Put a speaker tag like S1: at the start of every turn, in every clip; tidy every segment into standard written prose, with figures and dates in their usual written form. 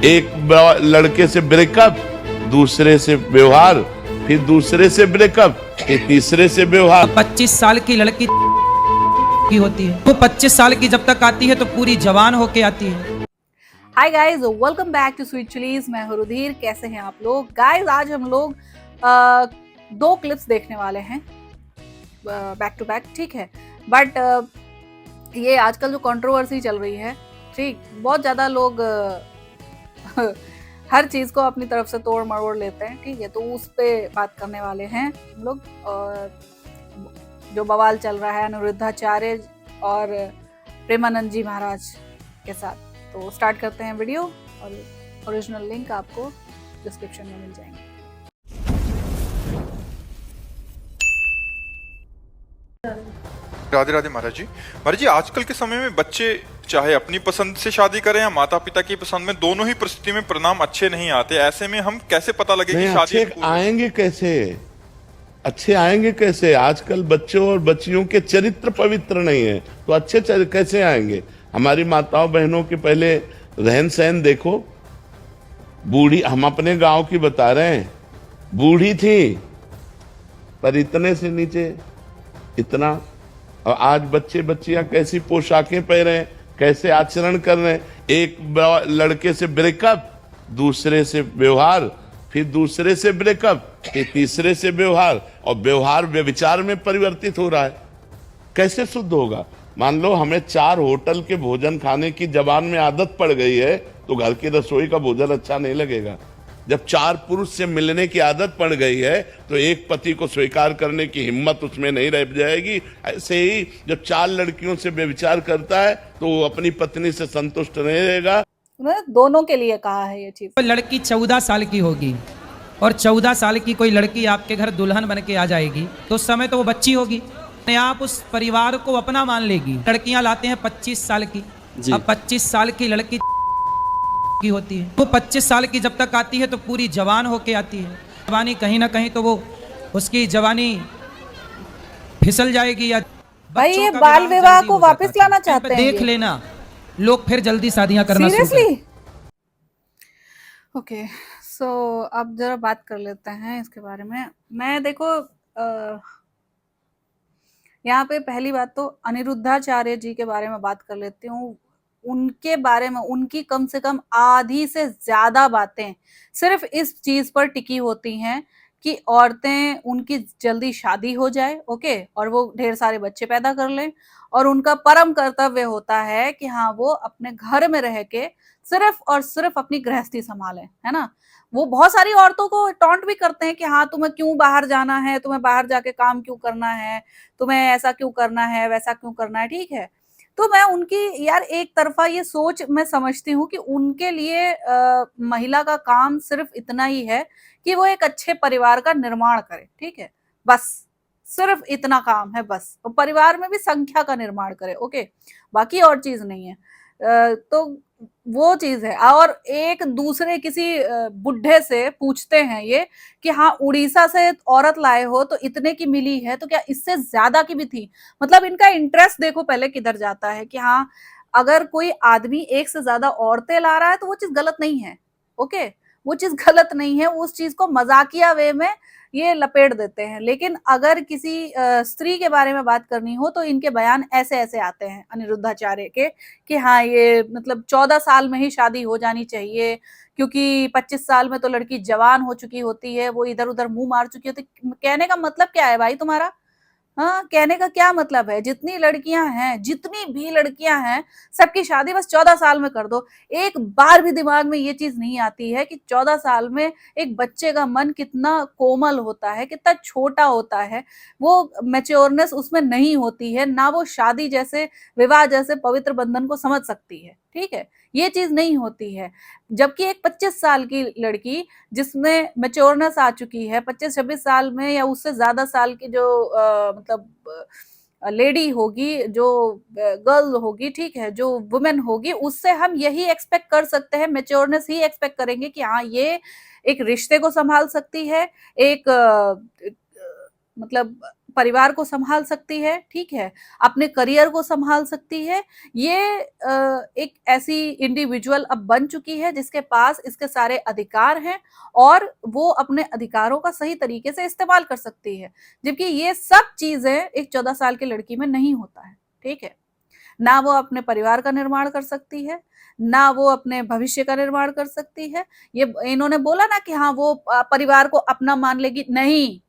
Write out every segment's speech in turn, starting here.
S1: एक लड़के से ब्रेकअप, दूसरे से व्यवहार, फिर दूसरे से ब्रेकअप, फिर तीसरे से व्यवहार।
S2: 25 साल की लड़की की होती है, वो 25 साल की जब तक आती है तो पूरी जवान होके आती है।
S3: Hi guys, welcome back to sweet chillies. मैं हूं रुधिर। कैसे हैं आप लोग? गाइस, आज हम लोग दो क्लिप्स देखने वाले हैं बैक टू बैक, ठीक है। बट ये आजकल जो कंट्रोवर्सी चल रही है, ठीक, बहुत ज़्यादा लोग हर चीज़ को अपनी तरफ से तोड़ मरोड़ लेते हैं, ठीक है। तो उस पे बात करने वाले हैं हम लोग। और जो बवाल चल रहा है अनिरुद्धाचार्य और प्रेमानंद जी महाराज के साथ। तो स्टार्ट करते हैं वीडियो, और ओरिजिनल लिंक आपको डिस्क्रिप्शन में मिल जाएंगे।
S4: राधे राधे महाराज जी। महाराज जी, आजकल के समय में बच्चे चाहे अपनी पसंद से शादी करें या माता पिता की पसंद में, दोनों ही परिस्थिति में परिणाम अच्छे नहीं आते। ऐसे में हम कैसे पता लगे कि शादी
S1: अच्छे आएंगे कैसे? अच्छे आएंगे कैसे? आजकल बच्चों और बच्चियों के चरित्र पवित्र नहीं है, तो अच्छे कैसे आएंगे? हमारी माताओं बहनों के पहले रहन सहन देखो। बूढ़ी, हम अपने गांव की बता रहे हैं, बूढ़ी थी पर इतने से नीचे इतना। और आज बच्चे बच्चियां कैसी पोशाकें पहने हैं, कैसे आचरण कर रहे हैं। एक लड़के से ब्रेकअप, दूसरे से व्यवहार, फिर दूसरे से ब्रेकअप, फिर तीसरे से व्यवहार, और व्यवहार व्यभिचार में परिवर्तित हो रहा है। कैसे शुद्ध होगा? मान लो हमें 4 होटल के भोजन खाने की जबान में आदत पड़ गई है, तो घर की रसोई का भोजन अच्छा नहीं लगेगा। जब 4 पुरुष से मिलने की आदत पड़ गई है, तो एक पति को स्वीकार करने की हिम्मत उसमें नहीं रह जाएगी। ऐसे ही जब 4 लड़कियों से व्यभिचार करता है, तो वो अपनी पत्नी से संतुष्ट नहीं रहेगा।
S3: उन्होंने दोनों के लिए कहा है ये चीज।
S2: लड़की 14 साल की होगी और 14 साल की कोई लड़की आपके घर दुल्हन बन के आ जाएगी, तो उस समय तो वो बच्ची होगी। आप उस परिवार को अपना मान लेगी। लड़कियां लाते हैं 25 साल की। अब 25 साल की लड़की की होती है, वो 25 साल की जब तक आती है तो पूरी जवान होके आती है। जवानी कहीं ना कहीं तो वो उसकी जवानी फिसल जाएगी। या
S3: भाई, ये बाल विवाह को वापस लाना चाहते हैं।
S2: देख लेना, लोग फिर जल्दी शादियां करना शुरू कर।
S3: सीरियसली? ओके, सो अब जरा बात कर लेते हैं इसके बारे में। मैं देखो, यहाँ पे पहली बात तो अनिरुद्धाचार्य जी के बारे में बात कर लेती हूँ। उनके बारे में, उनकी कम से कम आधी से ज्यादा बातें सिर्फ इस चीज पर टिकी होती हैं कि औरतें, उनकी जल्दी शादी हो जाए, ओके, और वो ढेर सारे बच्चे पैदा कर लें, और उनका परम कर्तव्य होता है कि हाँ, वो अपने घर में रह के सिर्फ और सिर्फ अपनी गृहस्थी संभालें, है ना। वो बहुत सारी औरतों को टॉन्ट भी करते हैं कि हाँ, तुम्हें क्यों बाहर जाना है, तुम्हें बाहर जाके काम क्यों करना है, तुम्हें ऐसा क्यों करना है, वैसा क्यों करना है, ठीक है। तो मैं उनकी यार एक तरफा ये सोच मैं समझती हूँ कि उनके लिए महिला का काम सिर्फ इतना ही है कि वो एक अच्छे परिवार का निर्माण करे, ठीक है। बस सिर्फ इतना काम है, बस। और परिवार में भी संख्या का निर्माण करे, ओके, बाकी और चीज नहीं है। तो वो चीज है। और एक दूसरे किसी बुढ़े से पूछते हैं ये कि हाँ, उड़ीसा से औरत लाए हो तो इतने की मिली है, तो क्या इससे ज्यादा की भी थी? मतलब इनका इंटरेस्ट देखो पहले किधर जाता है कि हाँ, अगर कोई आदमी एक से ज्यादा औरतें ला रहा है तो वो चीज गलत नहीं है, ओके, वो चीज गलत नहीं है। उस चीज को मजाकिया वे में ये लपेट देते हैं। लेकिन अगर किसी स्त्री के बारे में बात करनी हो तो इनके बयान ऐसे ऐसे आते हैं अनिरुद्धाचार्य के कि हाँ, ये मतलब 14 साल में ही शादी हो जानी चाहिए, क्योंकि 25 साल में तो लड़की जवान हो चुकी होती है, वो इधर उधर मुंह मार चुकी होती है। कहने का मतलब क्या है भाई तुम्हारा? हाँ, कहने का क्या मतलब है? जितनी लड़कियां हैं, जितनी भी लड़कियां हैं, सबकी शादी बस 14 साल में कर दो। एक बार भी दिमाग में ये चीज नहीं आती है कि 14 साल में एक बच्चे का मन कितना कोमल होता है, कितना छोटा होता है, वो मैच्योरनेस उसमें नहीं होती है, ना वो शादी जैसे, विवाह जैसे पवित्र बंधन को समझ सकती है, ठीक है। ये चीज नहीं होती है। जबकि एक 25 साल की लड़की जिसमें मैच्योरनेस आ चुकी है, 25-26 साल में या उससे ज्यादा साल की जो मतलब लेडी होगी, जो गर्ल होगी, ठीक है, जो वुमेन होगी, उससे हम यही एक्सपेक्ट कर सकते हैं, मैच्योरनेस ही एक्सपेक्ट करेंगे कि हाँ, ये एक रिश्ते को संभाल सकती है, एक मतलब परिवार को संभाल सकती है, ठीक है, अपने करियर को संभाल सकती है। ये एक ऐसी इंडिविजुअल अब बन चुकी है जिसके पास इसके सारे अधिकार हैं और वो अपने अधिकारों का सही तरीके से इस्तेमाल कर सकती है, जबकि ये सब चीजें एक 14 साल की लड़की में नहीं होता है, ठीक है। ना वो अपने परिवार का निर्माण कर सकती है, ना वो अपने भविष्य का निर्माण कर सकती है। ये इन्होंने बोला ना कि हाँ वो परिवार को अपना मान लेगी, नहीं,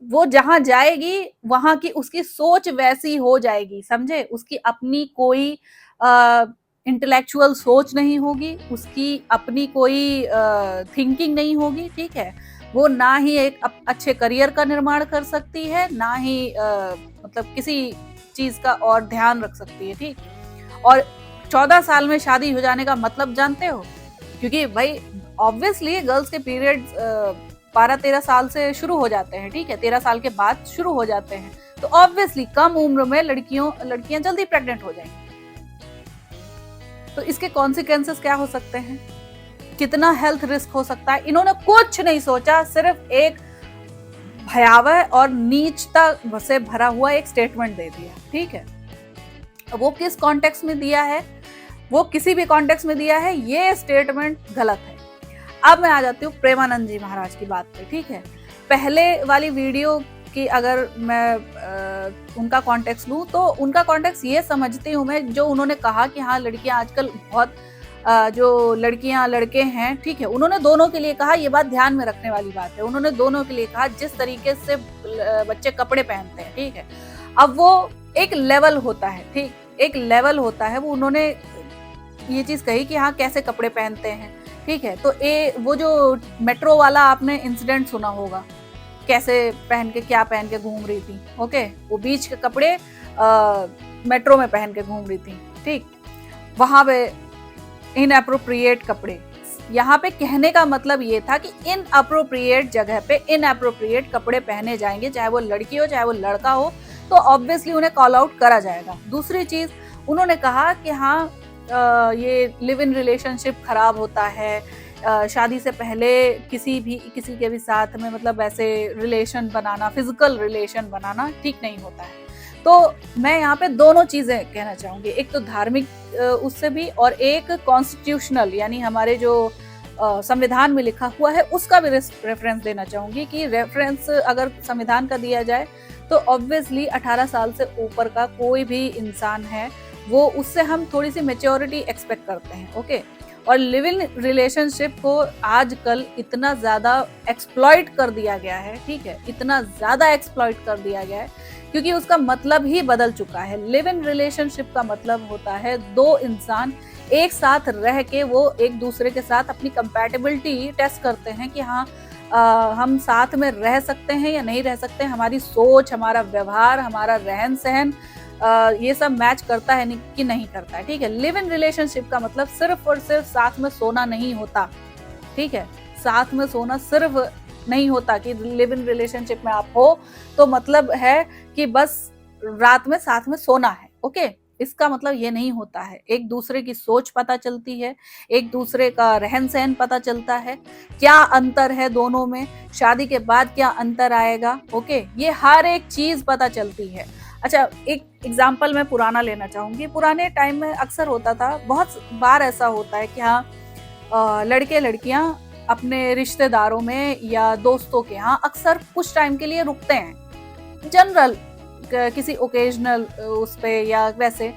S3: वो जहां जाएगी वहां की उसकी सोच वैसी हो जाएगी, समझे। उसकी अपनी कोई इंटेलेक्चुअल सोच नहीं होगी, उसकी अपनी कोई थिंकिंग नहीं होगी, ठीक है। वो ना ही एक अच्छे करियर का निर्माण कर सकती है, ना ही मतलब किसी चीज का और ध्यान रख सकती है, ठीक। और 14 साल में शादी हो जाने का मतलब जानते हो? क्योंकि भाई ऑब्वियसली गर्ल्स के पीरियड्स 12-13 साल से शुरू हो जाते हैं, ठीक है, 13 साल के बाद शुरू हो जाते हैं, तो ऑब्वियसली कम उम्र में लड़कियां जल्दी प्रेग्नेंट हो जाएंगी। तो इसके कॉन्सिक्वेंसेस क्या हो सकते हैं, कितना हेल्थ रिस्क हो सकता है, इन्होंने कुछ नहीं सोचा, सिर्फ एक भयावह और नीचता से भरा हुआ एक स्टेटमेंट दे दिया, ठीक है। वो किस कॉन्टेक्स्ट में दिया है, वो किसी भी कॉन्टेक्स्ट में दिया है, ये स्टेटमेंट गलत है। अब मैं आ जाती हूँ प्रेमानंद जी महाराज की बात पे, ठीक है। पहले वाली वीडियो की अगर मैं उनका कॉन्टेक्स्ट लूँ तो उनका कॉन्टेक्स्ट ये समझती हूँ मैं, जो उन्होंने कहा कि हाँ लड़कियां आजकल बहुत जो लड़कियां लड़के हैं, ठीक है, उन्होंने दोनों के लिए कहा, ये बात ध्यान में रखने वाली बात है, उन्होंने दोनों के लिए कहा जिस तरीके से बच्चे कपड़े पहनते हैं, ठीक है। अब वो एक लेवल होता है, ठीक, एक लेवल होता है, वो उन्होंने ये चीज कही कि हाँ कैसे कपड़े पहनते हैं, ठीक है। तो वो जो मेट्रो वाला आपने इंसिडेंट सुना होगा, कैसे पहन के क्या पहन के घूम रही थी, ओके, वो बीच के कपड़े मेट्रो में पहन के घूम रही थी, ठीक, वहां पे इनअप्रोप्रिएट कपड़े। यहाँ पे कहने का मतलब ये था कि इनअप्रोप्रिएट जगह पे इनअप्रोप्रिएट कपड़े पहने जाएंगे, चाहे वो लड़की हो चाहे वो लड़का हो, तो ऑब्वियसली उन्हें कॉल आउट करा जाएगा। दूसरी चीज उन्होंने कहा कि हाँ ये लिव इन रिलेशनशिप खराब होता है, शादी से पहले किसी के भी साथ में मतलब ऐसे रिलेशन बनाना, फिजिकल रिलेशन बनाना ठीक नहीं होता है। तो मैं यहाँ पे दोनों चीजें कहना चाहूंगी, एक तो धार्मिक उससे भी, और एक कॉन्स्टिट्यूशनल यानी हमारे जो संविधान में लिखा हुआ है उसका भी रेफरेंस देना चाहूंगी कि रेफरेंस अगर संविधान का दिया जाए तो ऑब्वियसली 18 साल से ऊपर का कोई भी इंसान है वो, उससे हम थोड़ी सी मेच्योरिटी एक्सपेक्ट करते हैं, ओके। और लिव इन रिलेशनशिप को आजकल इतना ज्यादा एक्सप्लॉइट कर दिया गया है, ठीक है, इतना ज्यादा एक्सप्लॉइट कर दिया गया है क्योंकि उसका मतलब ही बदल चुका है। लिव इन रिलेशनशिप का मतलब होता है दो इंसान एक साथ रह के वो एक दूसरे के साथ अपनी कंपैटिबिलिटी टेस्ट करते हैं कि हाँ हम साथ में रह सकते हैं या नहीं रह सकते, हमारी सोच, हमारा व्यवहार, हमारा रहन सहन ये सब मैच करता है कि नहीं करता है, ठीक है। लिव इन रिलेशनशिप का मतलब सिर्फ और सिर्फ साथ में सोना नहीं होता, ठीक है, साथ में सोना सिर्फ नहीं होता कि लिव इन रिलेशनशिप में आप हो तो मतलब है कि बस रात में साथ में सोना है, ओके, इसका मतलब ये नहीं होता है। एक दूसरे की सोच पता चलती है, एक दूसरे का रहन सहन पता चलता है, क्या अंतर है दोनों में, शादी के बाद क्या अंतर आएगा, ओके, ये हर एक चीज पता चलती है। अच्छा, एक एग्जाम्पल मैं पुराना लेना चाहूंगी। पुराने टाइम में अक्सर होता था, बहुत बार ऐसा होता है कि हाँ लड़के लड़कियां अपने रिश्तेदारों में या दोस्तों के यहाँ अक्सर कुछ टाइम के लिए रुकते हैं, जनरल किसी ओकेजनल उस पे या वैसे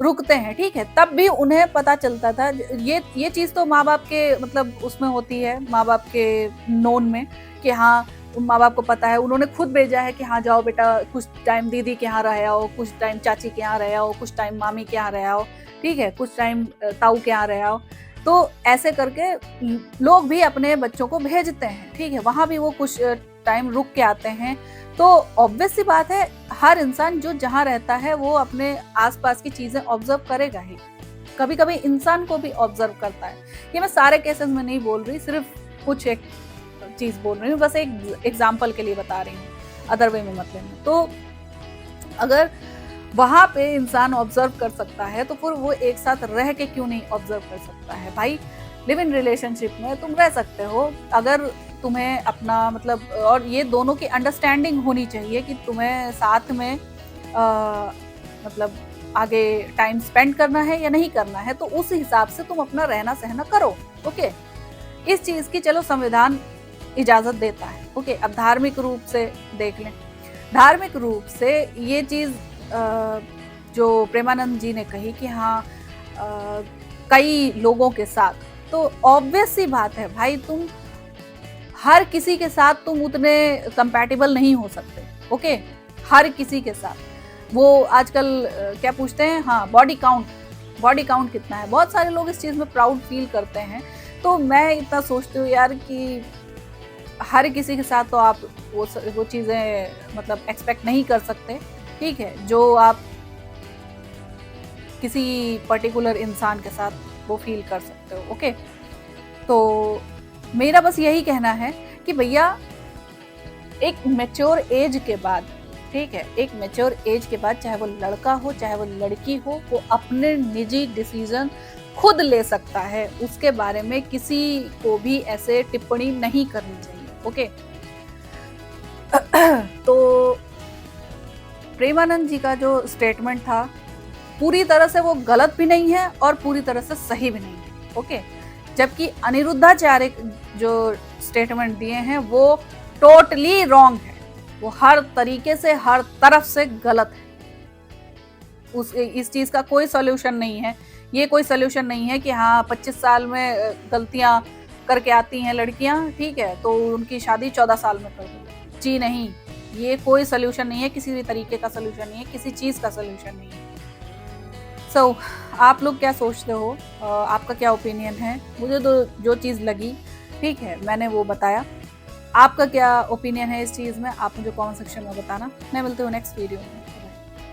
S3: रुकते हैं, ठीक है। तब भी उन्हें पता चलता था, ये चीज तो माँ बाप के मतलब उसमें होती है, माँ बाप के नोन में, कि हाँ माँ बाप को पता है, उन्होंने खुद भेजा है कि हाँ जाओ बेटा कुछ टाइम दीदी के यहाँ रह आओ, कुछ टाइम चाची के यहाँ रह आओ, कुछ टाइम मामी के यहाँ रह आओ, ठीक है, कुछ टाइम ताऊ के यहाँ रह आओ। तो ऐसे करके लोग भी अपने बच्चों को भेजते हैं, ठीक है, वहां भी वो कुछ टाइम रुक के आते हैं। तो ऑब्वियस सी बात है, हर इंसान जो जहाँ रहता है वो अपने आसपास की चीजें ऑब्जर्व करेगा ही, कभी कभी इंसान को भी ऑब्जर्व करता है। ये मैं सारे केसेस में नहीं बोल रही, सिर्फ कुछ एक चीज बोल रही हूँ, बस एक एग्जाम्पल के लिए बता रही हूँ, अदर वे में मतलब में। तो अगर वहां पे इंसान ऑब्जर्व कर सकता है तो फिर वो एक साथ रह के क्यों नहीं ऑब्जर्व कर सकता है। भाई लिव इन रिलेशनशिप में तुम रह सकते हो, अगर तुम्हें अपना मतलब, और ये दोनों की अंडरस्टैंडिंग होनी चाहिए कि तुम्हें साथ में मतलब आगे टाइम स्पेंड करना है या नहीं करना है, तो उस हिसाब से तुम अपना रहना सहना करो। ओके, इस चीज की चलो संविधान इजाजत देता है। ओके, अब धार्मिक रूप से देख लें, धार्मिक रूप से ये चीज जो प्रेमानंद जी ने कही कि हाँ कई लोगों के साथ, तो ऑब्वियस सी बात है भाई, तुम हर किसी के साथ तुम उतने कंपैटिबल नहीं हो सकते। ओके, हर किसी के साथ। वो आजकल क्या पूछते हैं, हाँ बॉडी काउंट कितना है, बहुत सारे लोग इस चीज में प्राउड फील करते हैं। तो मैं इतना सोचती हूँ यार कि हर किसी के साथ तो आप वो चीजें मतलब एक्सपेक्ट नहीं कर सकते। ठीक है, जो आप किसी पर्टिकुलर इंसान के साथ वो फील कर सकते हो। ओके, तो मेरा बस यही कहना है कि भैया एक मैच्योर एज के बाद, ठीक है, एक मैच्योर एज के बाद चाहे वो लड़का हो चाहे वो लड़की हो, वो अपने निजी डिसीजन खुद ले सकता है। उसके बारे में किसी को भी ऐसे टिप्पणी नहीं करनी चाहिए। ओके, तो प्रेमानंद जी का जो स्टेटमेंट था पूरी तरह से वो गलत भी नहीं है और पूरी तरह से सही भी नहीं है। ओके, जबकि अनिरुद्धाचार्य जो स्टेटमेंट दिए हैं वो टोटली रॉन्ग है, वो हर तरीके से हर तरफ से गलत है। इस चीज का कोई सॉल्यूशन नहीं है। ये कोई सॉल्यूशन नहीं है कि हाँ 25 साल में गलतियां करके आती हैं लड़कियां, ठीक है, तो उनकी शादी 14 साल में कर दो। जी नहीं, ये कोई सॉल्यूशन नहीं है, किसी भी तरीके का सॉल्यूशन नहीं है, किसी चीज का सॉल्यूशन नहीं है। सो आप लोग क्या सोचते हो, आपका क्या ओपिनियन है? मुझे तो जो चीज़ लगी, ठीक है, मैंने वो बताया। आपका क्या ओपिनियन है इस चीज़ में, आप मुझे कमेंट सेक्शन में बताना। मैं मिलती हूँ नेक्स्ट वीडियो में।